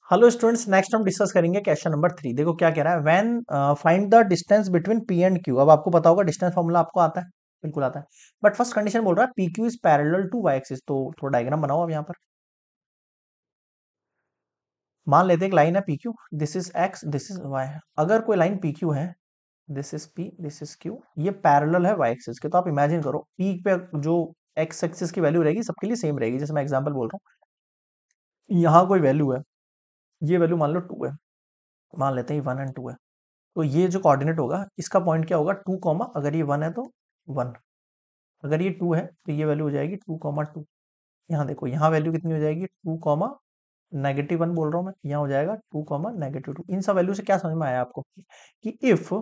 Hello students, next हम discuss करेंगे question number 3। देखो क्या कह रहा है, when find the distance between P and Q. अब आपको पता होगा डिस्टेंस फॉर्मूला, आपको आता है, बिल्कुल आता है। बट फर्स्ट कंडीशन बोल रहा है P Q is parallel to Y axis. तो थोड़ा डायग्राम बनाओ अब यहाँ पर। मान लेते हैं एक लाइन है P Q, this is X, this is Y. अगर कोई लाइन पी क्यू है, this is P, this is Q, ये पैरेलल है वाई एक्सिस के, तो आप इमेजिन करो पी पे जो एक्स एक्सिस की वैल्यू रहेगी सबके लिए सेम रहेगी। जैसे मैं एग्जाम्पल बोल रहा हूँ, यहाँ कोई वैल्यू है, ये वैल्यू मान लो 2 है, मान लेते हैं 1 एंड 2 है। तो ये जो कोऑर्डिनेट होगा इसका पॉइंट क्या होगा, 2 कॉमा, अगर ये 1 है तो 1, अगर ये 2 है तो ये वैल्यू हो जाएगी 2 कॉमा 2। यहाँ देखो, यहाँ वैल्यू कितनी हो जाएगी, 2 कॉमा -1 बोल रहा हूँ मैं, यहाँ हो जाएगा 2 कॉमा -2। इन सब वैल्यू से क्या समझ में आया आपको कि if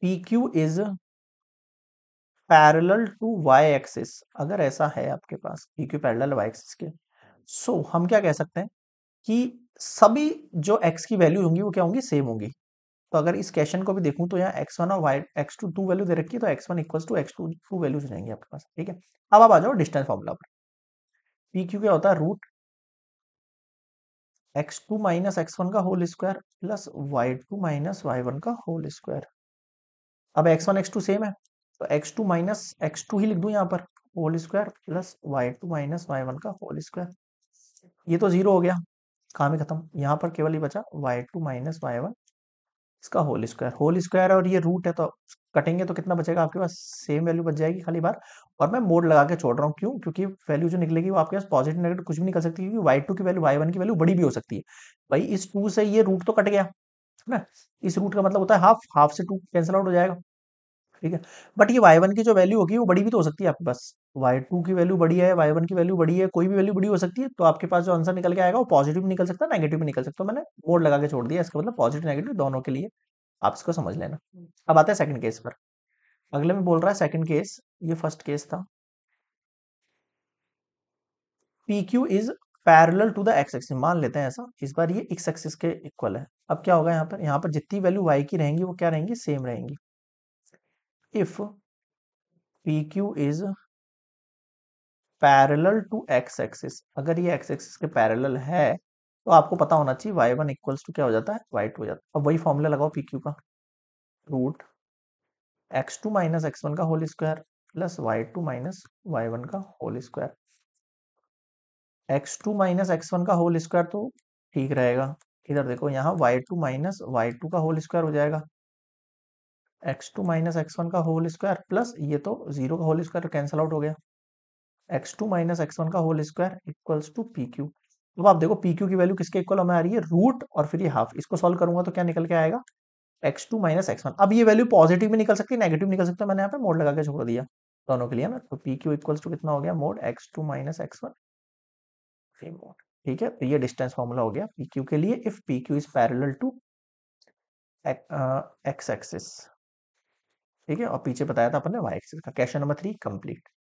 P Q is parallel to Y axis, अगर ऐसा है आपके पास P Q parallel Y axis के, सो हम क्या कह सकते हैं कि सभी जो एक्स की वैल्यू होंगी वो क्या होंगी, सेम होंगी। तो अगर इस क्वेश्चन को भी देखूं तो यहाँ x1 और y x2 टू वैल्यू दे रखी है, तो x1 equals to x2 to values हो जाएंगी आपके पास। ठीक है, अब आप आ जाओ डिस्टेंस फॉर्मूला पर। पी क्यू क्या होता है, रूट x2 माइनस x1 का whole square plus y2 minus y1 का होल स्क्वायर। अब x1 x2 सेम है, तो x2 माइनस x2 ही लिख दूं यहाँ पर, whole square plus y2 minus y1 का होल स्क्वायर। ये तो जीरो हो गया, काम ही खत्म। यहाँ पर केवल ये बचा y2 माइनस y1 इसका होल स्क्वायर और ये रूट है, तो कटेंगे तो कितना बचेगा आपके पास, सेम वैल्यू बच जाएगी खाली बार। और मैं मोड लगा के छोड़ रहा हूँ, क्यों, क्योंकि वैल्यू जो निकलेगी वो आपके पास पॉजिटिव नेगेटिव कुछ भी निकल सकती है, क्योंकि y2 की वैल्यू y1 की वैल्यू बड़ी भी हो सकती है। भाई इस 2 से ये रूट तो कट गया है ना, इस रूट का मतलब होता है हाफ, हाफ से 2 कैंसिल आउट हो जाएगा। ठीक है, बट ये y1 की जो वैल्यू होगी वो बड़ी भी तो हो सकती है आपके पास। y2 की वैल्यू बड़ी है, y1 की वैल्यू बड़ी है, कोई भी वैल्यू बड़ी हो सकती है, तो आपके पास जो आंसर निकल के आएगा वो पॉजिटिव भी निकल सकता है, नेगेटिव भी निकल सकता है। मैंने मोड लगा के छोड़ दिया, इसका मतलब पॉजिटिव नेगेटिव दोनों के लिए आप इसको समझ लेना। अब आते हैं सेकंड केस पर। अगले में बोल रहा है सेकंड केस, ये फर्स्ट केस था, P Q is parallel to the X axis. मान लेते हैं ऐसा, इस बार ये एक्स एक्सिस के इक्वल है। अब क्या होगा, यहाँ पर जितनी वैल्यू वाई की रहेंगी वो क्या रहेंगी, सेम रहेंगी। If P Q is parallel to X axis, अगर ये एक्स एक्सिस के पैरेलल है तो आपको पता होना चाहिए वाई वन इक्वल्स टू क्या हो जाता है, वाई टू हो जाता है। अब वही फॉर्मूला लगाओ पी क्यू का, रूट x2 माइनस x1 का whole square plus y2 minus y1 का whole square. x2 minus x1 का होल स्क्वायर तो ठीक रहेगा, इधर देखो यहाँ y2 माइनस y2 का होल स्क्वायर हो जाएगा, x2 माइनस x1 का होल स्क्वायर प्लस ये तो जीरो का होल स्क्वायर कैंसिल आउट हो गया, x2 माइनस x1 का whole square equals to P Q. अब आप देखो पी क्यू की वैल्यू किसके इक्वल हमें आ रही है, रूट और फिर ये हाफ। इसको सॉल्व करूंगा तो क्या निकल के आएगा, x2 माइनस x1। अब ये वैल्यू पॉजिटिव भी निकल सकती है, नेगेटिव निकल सकता है, मैंने यहाँ पे मोड लगा के छोड़ दिया दोनों के लिए ना। तो पी क्यू इक्वल्स टू कितना हो गया, mode x2 minus x1 mode. ठीक है, तो ये डिस्टेंस फॉर्मूला हो गया पी क्यू के लिए, if P Q is parallel to X axis. ठीक है, और पीछे बताया था अपन ने वाई एक्सिस का। Question number 3 complete.